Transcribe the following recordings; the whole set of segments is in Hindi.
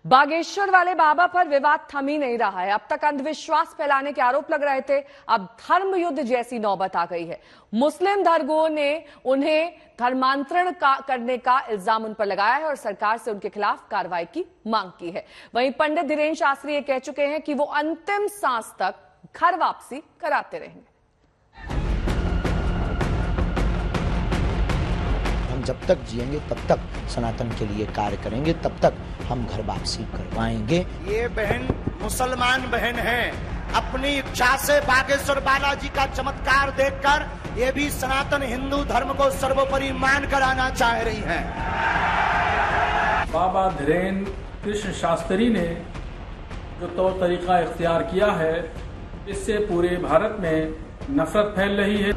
बागेश्वर वाले बाबा पर विवाद थम ही नहीं रहा है। अब तक अंधविश्वास फैलाने के आरोप लग रहे थे, अब धर्म युद्ध जैसी नौबत आ गई है। मुस्लिम धर्मगुरुओं ने उन्हें धर्मांतरण करने का इल्जाम उन पर लगाया है और सरकार से उनके खिलाफ कार्रवाई की मांग की है। वहीं पंडित धीरेन्द्र शास्त्री ये कह चुके हैं कि वो अंतिम सांस तक घर वापसी कराते रहेंगे। हम जब तक जिएंगे तब तक सनातन के लिए कार्य करेंगे, तब तक हम घर वापसी करवाएंगे। ये बहन मुसलमान बहन है, अपनी इच्छा से बागेश्वर बालाजी का चमत्कार देखकर ये भी सनातन हिंदू धर्म को सर्वोपरि मान कराना चाह रही हैं। बाबा धीरेन्द्र कृष्ण शास्त्री ने जो तौर तरीका इख्तियार किया है, इससे पूरे भारत में नफरत फैल रही है।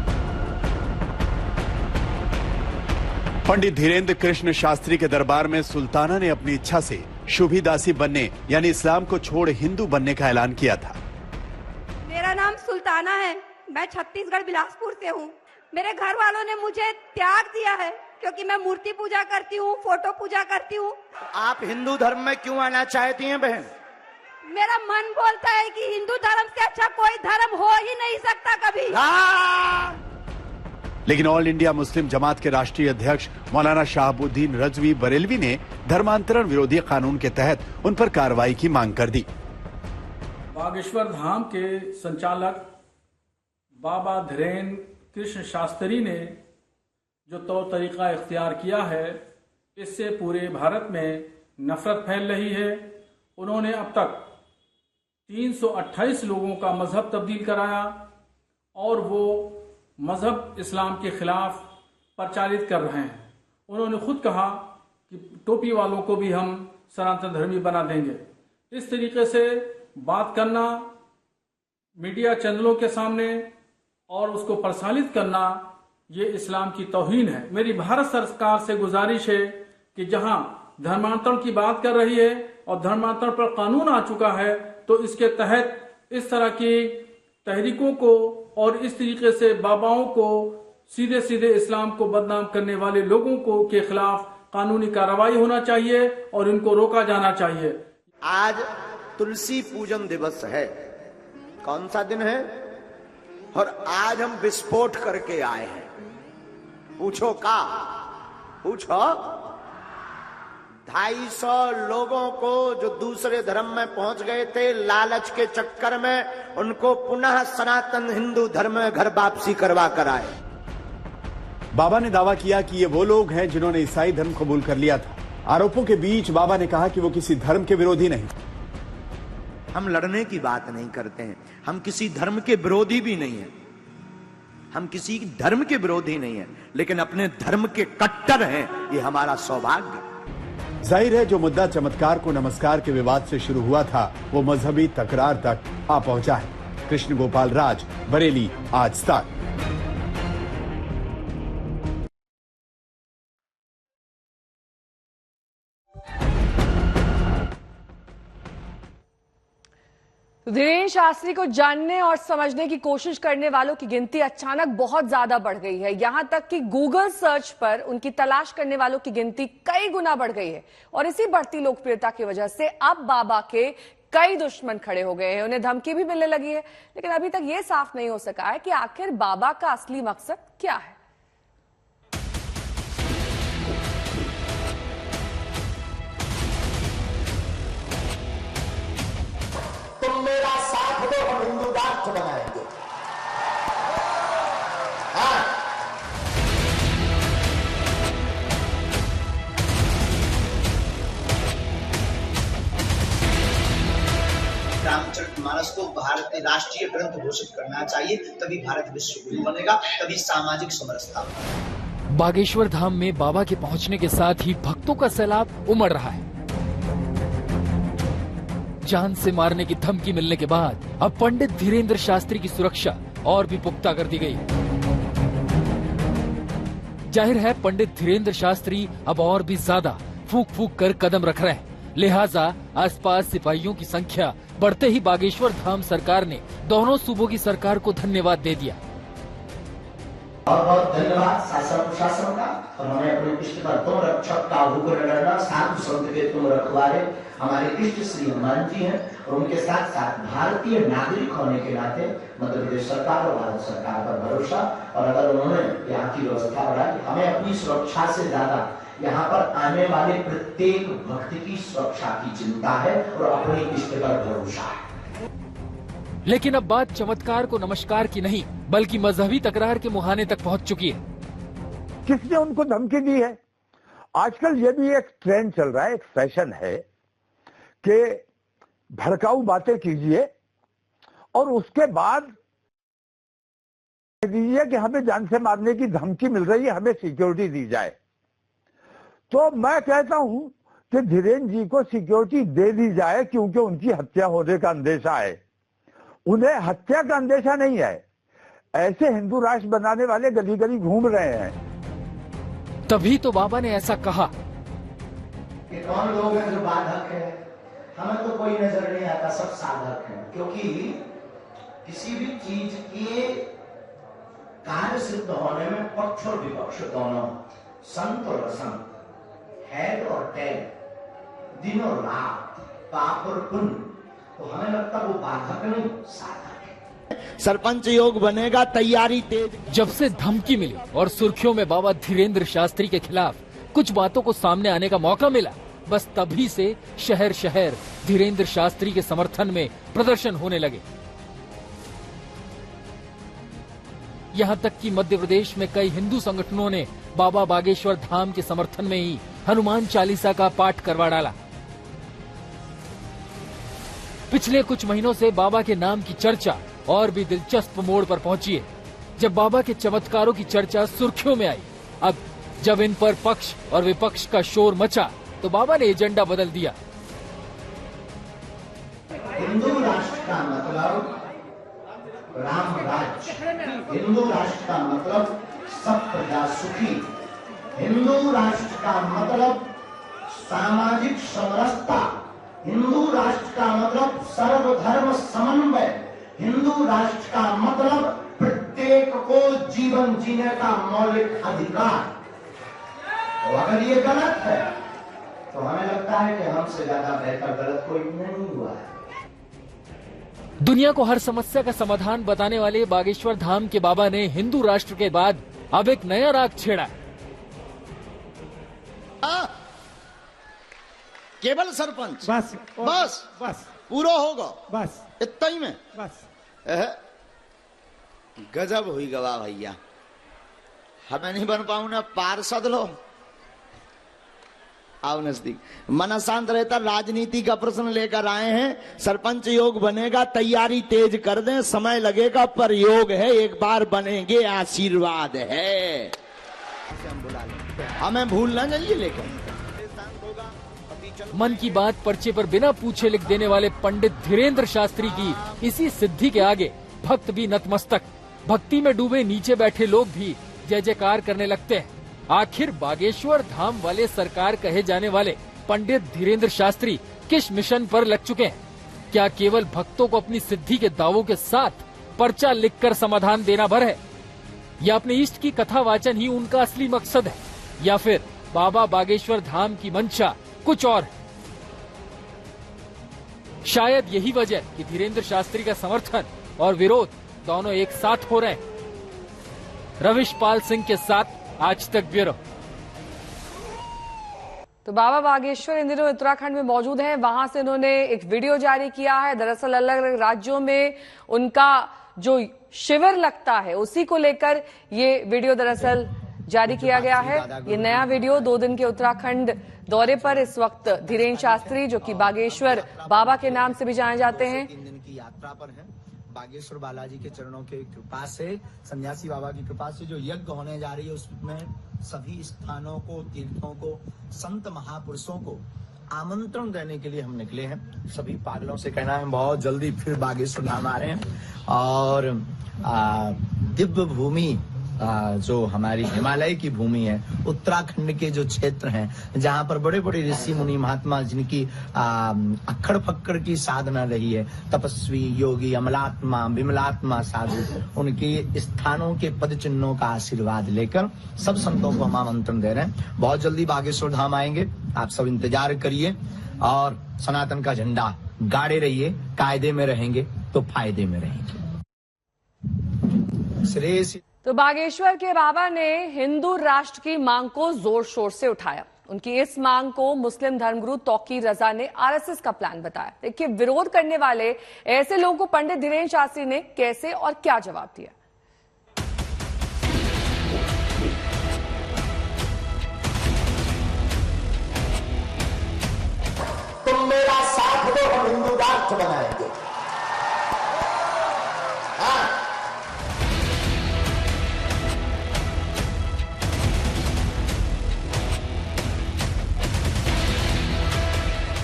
पंडित धीरेन्द्र कृष्ण शास्त्री के दरबार में सुल्ताना ने अपनी इच्छा से शुभिदासी बनने यानी इस्लाम को छोड़ हिंदू बनने का ऐलान किया था। मेरा नाम सुल्ताना है, मैं छत्तीसगढ़ बिलासपुर से हूँ। मेरे घर वालों ने मुझे त्याग दिया है क्योंकि मैं मूर्ति पूजा करती हूँ, फोटो पूजा करती हूँ। आप हिंदू धर्म में क्यों आना चाहती हैं बहन? मेरा मन बोलता है कि हिंदू धर्म से अच्छा कोई धर्म हो ही नहीं सकता कभी। लेकिन ऑल इंडिया मुस्लिम जमात के राष्ट्रीय अध्यक्ष मौलाना शहाबुद्दीन रजवी बरेलवी ने धर्मांतरण विरोधी कानून के तहत उन पर कार्रवाई की मांग कर दी। बागेश्वर धाम के संचालक बाबा धीरेन्द्र कृष्ण शास्त्री ने जो तौर तरीका इख्तियार किया है, इससे पूरे भारत में नफरत फैल रही है। उन्होंने अब तक 328 लोगों का मजहब तब्दील कराया और वो मजहब इस्लाम के खिलाफ प्रचारित कर रहे हैं। उन्होंने खुद कहा कि टोपी वालों को भी हम सनातन धर्मी बना देंगे। इस तरीके से बात करना मीडिया चैनलों के सामने और उसको प्रसारित करना, ये इस्लाम की तौहीन है। मेरी भारत सरकार से गुजारिश है कि जहां धर्मांतरण की बात कर रही है और धर्मांतरण पर कानून आ चुका है, तो इसके तहत इस तरह की तहरीकों को और इस तरीके से बाबाओं को सीधे सीधे इस्लाम को बदनाम करने वाले लोगों को के खिलाफ कानूनी कार्रवाई होना चाहिए और इनको रोका जाना चाहिए। आज तुलसी पूजन दिवस है। कौन सा दिन है? और आज हम विस्फोट करके आए हैं। पूछो का? पूछो 250 लोगों को जो दूसरे धर्म में पहुंच गए थे लालच के चक्कर में, उनको पुनः सनातन हिंदू धर्म में घर वापसी करवा कर आए। बाबा ने दावा किया कि ये वो लोग हैं जिन्होंने ईसाई धर्म कबूल कर लिया था। आरोपों के बीच बाबा ने कहा कि वो किसी धर्म के विरोधी नहीं। हम लड़ने की बात नहीं करते हैं, हम किसी धर्म के विरोधी भी नहीं है, हम किसी धर्म के विरोधी नहीं है, लेकिन अपने धर्म के कट्टर हैं, ये हमारा सौभाग्य। जाहिर है जो मुद्दा चमत्कार को नमस्कार के विवाद से शुरू हुआ था, वो मजहबी तकरार तक आ पहुंचा है। कृष्ण गोपाल राज, बरेली, आज तक। धीरेन्द्र शास्त्री को जानने और समझने की कोशिश करने वालों की गिनती अचानक बहुत ज्यादा बढ़ गई है। यहां तक कि गूगल सर्च पर उनकी तलाश करने वालों की गिनती कई गुना बढ़ गई है और इसी बढ़ती लोकप्रियता की वजह से अब बाबा के कई दुश्मन खड़े हो गए हैं। उन्हें धमकी भी मिलने लगी है, लेकिन अभी तक यह साफ नहीं हो सका है कि आखिर बाबा का असली मकसद क्या है। तुम मेरा साथ दो, हम हिंदू राष्ट्र बनाएंगे। हाँ। रामचरितमानस को भारत में राष्ट्रीय ग्रंथ घोषित करना चाहिए, तभी भारत विश्व गुरु बनेगा, तभी सामाजिक समरसता। बागेश्वर धाम में बाबा के पहुंचने के साथ ही भक्तों का सैलाब उमड़ रहा है। जान से मारने की धमकी मिलने के बाद अब पंडित धीरेन्द्र शास्त्री की सुरक्षा और भी पुख्ता कर दी गई। जाहिर है पंडित धीरेन्द्र शास्त्री अब और भी ज्यादा फूंक फूंक कर कदम रख रहे हैं। लिहाजा आसपास सिपाहियों की संख्या बढ़ते ही बागेश्वर धाम सरकार ने दोनों सूबों की सरकार को धन्यवाद दे दिया। बहुत बहुत धन्यवाद शासन प्रशासन का। और हमें अपनी पृष्ठ पर तुम रक्षक काबू को रगड़ना, साधु संत के तुम रखवारे, हमारे इष्ट श्री हनुमान जी हैं और उनके साथ साथ भारतीय नागरिक होने के नाते मध्य प्रदेश सरकार और भारत सरकार पर भरोसा, और अगर उन्होंने यहाँ की व्यवस्था बढ़ाई, हमें अपनी सुरक्षा से ज्यादा यहाँ पर आने वाले प्रत्येक भक्त की सुरक्षा की चिंता है और अपने इष्ट पर भरोसा है। लेकिन अब बात चमत्कार को नमस्कार की नहीं बल्कि मजहबी तकरार के मुहाने तक पहुंच चुकी है। किसने उनको धमकी दी है? आजकल ये भी एक ट्रेंड चल रहा है, एक फैशन है कि भड़काऊ बातें कीजिए और उसके बाद दीजिए कि हमें जान से मारने की धमकी मिल रही है, हमें सिक्योरिटी दी जाए। तो मैं कहता हूं कि धीरेन्द्र जी को सिक्योरिटी दे दी जाए, क्योंकि उनकी हत्या होने का अंदेशा है। उन्हें हत्या का अंदेशा नहीं है। ऐसे हिंदू राष्ट्र बनाने वाले गली गली घूम रहे हैं। तभी तो बाबा ने ऐसा कहा। ये कौन लोग हैं जो बाधक है? हमें तो कोई नजर नहीं आता, सब साधक हैं। क्योंकि किसी भी चीज के कार्य सिद्ध होने में पक्ष और विपक्ष दोनों, संत और असंत, हेड और टेल, दिन और रात, पाप और पुण्य, तो हमें लगता वो बाधक नहीं, साधक है। सरपंच योग बनेगा, तैयारी तेज। जब से धमकी मिली और सुर्खियों में बाबा धीरेन्द्र शास्त्री के खिलाफ कुछ बातों को सामने आने का मौका मिला, बस तभी से शहर शहर धीरेन्द्र शास्त्री के समर्थन में प्रदर्शन होने लगे। यहाँ तक कि मध्य प्रदेश में कई हिंदू संगठनों ने बाबा बागेश्वर धाम के समर्थन में ही हनुमान चालीसा का पाठ करवा डाला। पिछले कुछ महीनों से बाबा के नाम की चर्चा और भी दिलचस्प मोड़ पर पहुंची है, जब बाबा के चमत्कारों की चर्चा सुर्खियों में आई। अब जब इन पर पक्ष और विपक्ष का शोर मचा तो बाबा ने एजेंडा बदल दिया। हिंदू राष्ट्र का मतलब राम राज्य, हिंदू राष्ट्र का मतलब सब प्रजा सुखी, हिंदू राष्ट्र का मतलब सामाजिक समरसता, हिंदू राष्ट्र का मतलब सर्वधर्म समन्वय, हिंदू राष्ट्र का मतलब प्रत्येक को जीवन जीने का मौलिक अधिकार। तो अगर ये गलत है तो हमें लगता है कि हमसे ज्यादा बेहतर गलत कोई नहीं हुआ है। दुनिया को हर समस्या का समाधान बताने वाले बागेश्वर धाम के बाबा ने हिंदू राष्ट्र के बाद अब एक नया राग छेड़ा। केवल सरपंच बस बस बस पूरा होगा, बस इतना ही में बस। गजब हुई गवाह भैया, हमें नहीं बन पाऊं ना, पार्षद लो आओ नजदीक। मन शांत रहता, राजनीति का प्रश्न लेकर आए हैं। सरपंच योग बनेगा, तैयारी तेज कर दें, समय लगेगा पर योग है, एक बार बनेंगे, आशीर्वाद है। हमें भूल ना जाइए। लेकिन मन की बात पर्चे पर बिना पूछे लिख देने वाले पंडित धीरेन्द्र शास्त्री की इसी सिद्धि के आगे भक्त भी नतमस्तक। भक्ति में डूबे नीचे बैठे लोग भी जय जयकार करने लगते हैं। आखिर बागेश्वर धाम वाले सरकार कहे जाने वाले पंडित धीरेन्द्र शास्त्री किस मिशन पर लग चुके हैं? क्या केवल भक्तों को अपनी सिद्धि के दावों के साथ पर्चा लिखकर समाधान देना भर है, या अपने इष्ट की कथा वाचन ही उनका असली मकसद है, या फिर बाबा बागेश्वर धाम की मंशा कुछ और है? शायद यही वजह कि धीरेन्द्र शास्त्री का समर्थन और विरोध दोनों एक साथ हो रहे हैं। रविश पाल सिंह के साथ आज तक ब्यूरो। तो बाबा बागेश्वर इन दिनों उत्तराखंड में मौजूद हैं। वहां से उन्होंने एक वीडियो जारी किया है। दरअसल अलग अलग राज्यों में उनका जो शिविर लगता है उसी को लेकर ये वीडियो दरअसल जारी किया गया है। ये नया वीडियो 2 दिन के उत्तराखंड दौरे पर इस वक्त धीरेन्द्र शास्त्री, जो कि बागेश्वर बाबा के नाम से भी जाने जाते हैं, 3 दिन की यात्रा पर है। बागेश्वर बालाजी के चरणों के कृपा से, सन्यासी बाबा की कृपा से जो यज्ञ होने जा रही है उसमें सभी स्थानों को, तीर्थों को, संत महापुरुषों को आमंत्रण देने के लिए हम निकले हैं। सभी पागलों से कहना है बहुत जल्दी फिर बागेश्वर धाम आ रहे हैं। और दिव्य भूमि जो हमारी हिमालय की भूमि है, उत्तराखंड के जो क्षेत्र हैं जहां पर बड़े बड़े ऋषि मुनि महात्मा जिनकी अक्खड़ फक्कड़ की साधना रही है, तपस्वी योगी अमलात्मा विमलात्मा साधु, उनके स्थानों के पद चिन्हों का आशीर्वाद लेकर सब संतों को हम आमंत्रण दे रहे हैं। बहुत जल्दी बागेश्वर धाम आएंगे, आप सब इंतजार करिए। और सनातन का झंडा गाड़े रहिए, कायदे में रहेंगे तो फायदे में रहेंगे। श्रेय तो बागेश्वर के बाबा ने हिंदू राष्ट्र की मांग को जोर शोर से उठाया। उनकी इस मांग को मुस्लिम धर्मगुरु तौकीर रजा ने आरएसएस का प्लान बताया। देखिए, विरोध करने वाले ऐसे लोगों को पंडित धीरेन्द्र शास्त्री ने कैसे और क्या जवाब दिया। तुम मेरा साथ दो, हम हिंदू राष्ट्र बनाएंगे।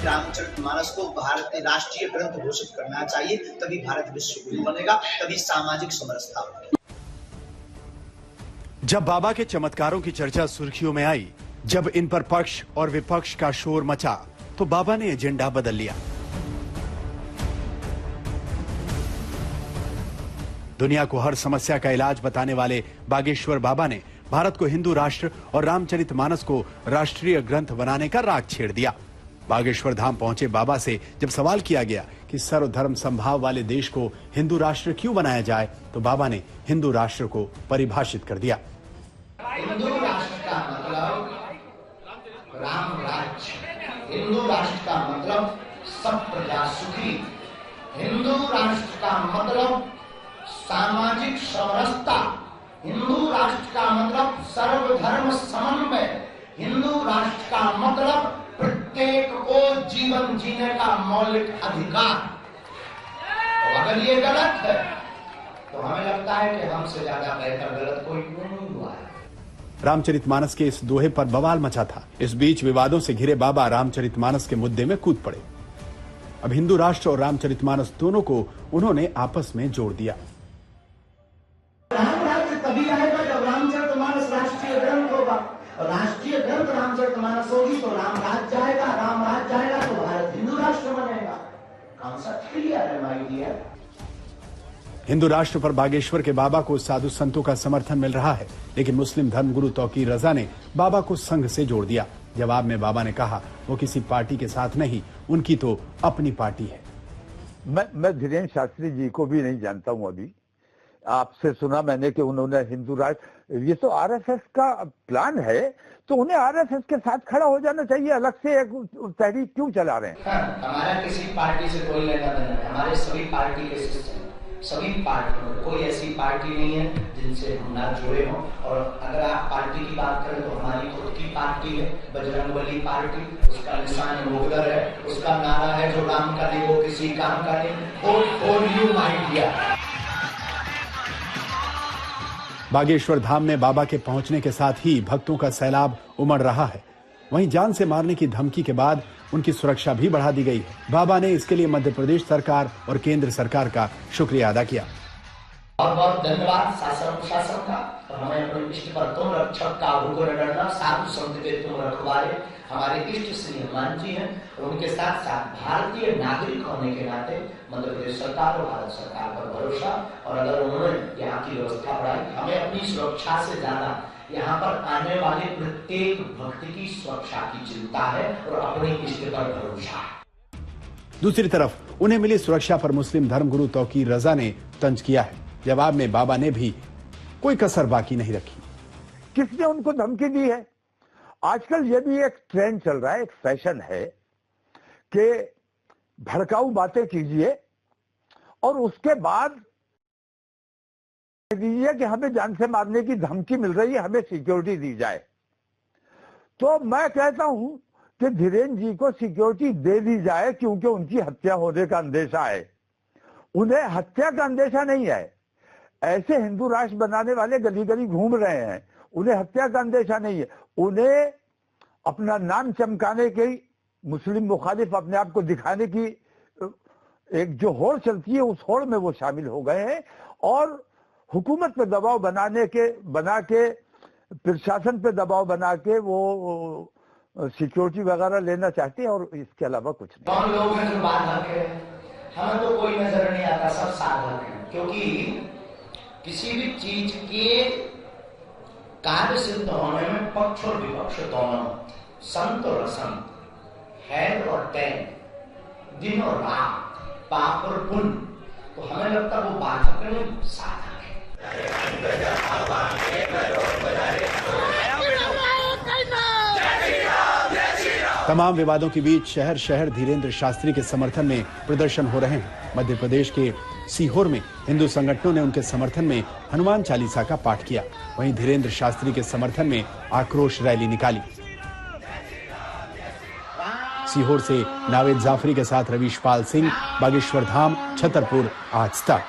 रामचरितमानस को भारत के राष्ट्रीय ग्रंथ घोषित करना चाहिए, तभी भारत विश्व गुरु बनेगा, तभी सामाजिक समरसता बनेगी। जब बाबा के चमत्कारों की चर्चा सुर्खियों में आई, जब इन पर पक्ष और विपक्ष का शोर मचा, तो बाबा ने एजेंडा बदल लिया। दुनिया को हर समस्या का इलाज बताने वाले बागेश्वर बाबा ने भारत को हिंदू राष्ट्र और रामचरितमानस को राष्ट्रीय ग्रंथ बनाने का राग छेड़ दिया। बागेश्वर धाम पहुंचे बाबा से जब सवाल किया गया कि सर्वधर्म संभाव वाले देश को हिंदू राष्ट्र क्यों बनाया जाए, तो बाबा ने हिंदू राष्ट्र को परिभाषित कर दिया। हिंदू राष्ट्र का मतलब राम राज्य, हिंदू राष्ट्र का मतलब सब प्रजा सुखी, हिंदू राष्ट्र का मतलब सामाजिक समरसता, हिंदू राष्ट्र का मतलब सर्वधर्म समन्वय, हिंदू राष्ट्र का मतलब प्रत्येक को जीवन जीने का मौलिक अधिकार। तो अगर ये गलत है तो हमें लगता है कि हमसे ज्यादा बेहतर गलत कोई नहीं हुआ है। रामचरितमानस के इस दोहे पर बवाल मचा था। इस बीच विवादों से घिरे बाबा रामचरितमानस के मुद्दे में कूद पड़े। अब हिंदू राष्ट्र और रामचरितमानस दोनों को उन्होंने आपस में जोड़ दिया। राम राज्य तभी आएगा जब रामचरितमानस राष्ट्रीय ग्रंथ होगा, और राष्ट्रीय ग्रंथ रामचरितमानस होगी तो राम राज्य आएगा, राम राज्य आएगा तो भारत हिंदू राष्ट्र बनेगा। कॉन्सेप्ट क्लियर है माय डियर। हिंदू राष्ट्र पर बागेश्वर के बाबा को साधु संतों का समर्थन मिल रहा है, लेकिन मुस्लिम धर्मगुरु तौकीर रजा ने बाबा को संघ से जोड़ दिया। जवाब में बाबा ने कहा वो किसी पार्टी के साथ नहीं, उनकी तो अपनी पार्टी है। मैं धीरेन्द्र शास्त्री जी को भी नहीं जानता हूं। अभी आपसे सुना मैंने कि उन्होंने हिंदू राष्ट्र, ये तो आरएसएस का प्लान है, तो उन्हें आरएसएस के साथ खड़ा हो जाना चाहिए। अलग से एक तहरीक क्यों चला रहे हैं? हमारा किसी पार्टी से कोई लेना देना है, हमारे सभी पार्टी के सिस्टम, सभी पार्टी, कोई ऐसी पार्टी नहीं है जिनसे हम ना जुड़े हों। और अगर आप पार्टी की बात करें तो हमारी खुद की पार्टी है, बजरंगबली पार्टी, उसका निशान मुगदर है, उसका नारा है जो काम का नहीं वो किसी काम का नहीं। बागेश्वर धाम में बाबा के पहुंचने के साथ ही भक्तों का सैलाब उमड़ रहा है। वहीं जान से मारने की धमकी के बाद उनकी सुरक्षा भी बढ़ा दी गई है। बाबा ने इसके लिए मध्य प्रदेश सरकार और केंद्र सरकार का शुक्रिया अदा किया। बहुत बहुत धन्यवाद शासन प्रशासन का। और हमें अपने इष्ट पर तुम रक्षक का हुक्म डरना, साधु संत के तुम रखवारे हमारे इष्ट श्री हनुमान जी हैं। और उनके साथ साथ भारतीय नागरिक होने के नाते मध्य प्रदेश सरकार और भारत सरकार पर भरोसा, और अगर उन्होंने यहाँ की व्यवस्था बढ़ाई, हमें अपनी सुरक्षा से ज्यादा यहाँ पर आने वाले प्रत्येक भक्त की सुरक्षा की चिंता है और अपने इष्ट पर भरोसा है। दूसरी तरफ उन्हें मिली सुरक्षा पर मुस्लिम धर्मगुरु तौकीर रजा ने तंज किया है। जवाब में बाबा ने भी कोई कसर बाकी नहीं रखी। किसने उनको धमकी दी है? आजकल ये भी एक ट्रेंड चल रहा है, एक फैशन है कि भड़काऊ बातें कीजिए और उसके बाद दीजिए कि हमें जान से मारने की धमकी मिल रही है, हमें सिक्योरिटी दी जाए। तो मैं कहता हूं कि धीरेन्द्र जी को सिक्योरिटी दे दी जाए, क्योंकि उनकी हत्या होने का अंदेशा है। उन्हें हत्या का अंदेशा नहीं है। ऐसे हिंदू राष्ट्र बनाने वाले गली गली घूम रहे हैं, उन्हें हत्या का अंदेशा नहीं है। उन्हें अपना नाम चमकाने की, मुस्लिम मुखालिफ अपने आप को दिखाने की एक जो होड़ चलती है, उस होड़ में वो शामिल हो गए हैं और हुकूमत पे दबाव बना के प्रशासन पे दबाव बना के वो सिक्योरिटी वगैरह लेना चाहते हैं, और इसके अलावा कुछ नहीं। कौन लोग हैं जो बाधक है? हमें तो कोई नजर नहीं आता, सब साधक है। क्योंकि किसी भी चीज के कार्य सिद्ध होने में पक्ष और विपक्ष दोनों, संत और असंत, खैर और तैर, दिन और रात, पाप और पुण्य, तो हमें लगता है वो बाधक नहीं, साधक है। तमाम विवादों के बीच शहर शहर धीरेन्द्र शास्त्री के समर्थन में प्रदर्शन हो रहे हैं। मध्य प्रदेश के सीहोर में हिंदू संगठनों ने उनके समर्थन में हनुमान चालीसा का पाठ किया। वहीं धीरेन्द्र शास्त्री के समर्थन में आक्रोश रैली निकाली। सीहोर से नावेद जाफरी के साथ रवीश पाल सिंह, बागेश्वर धाम, छतरपुर, आज तक।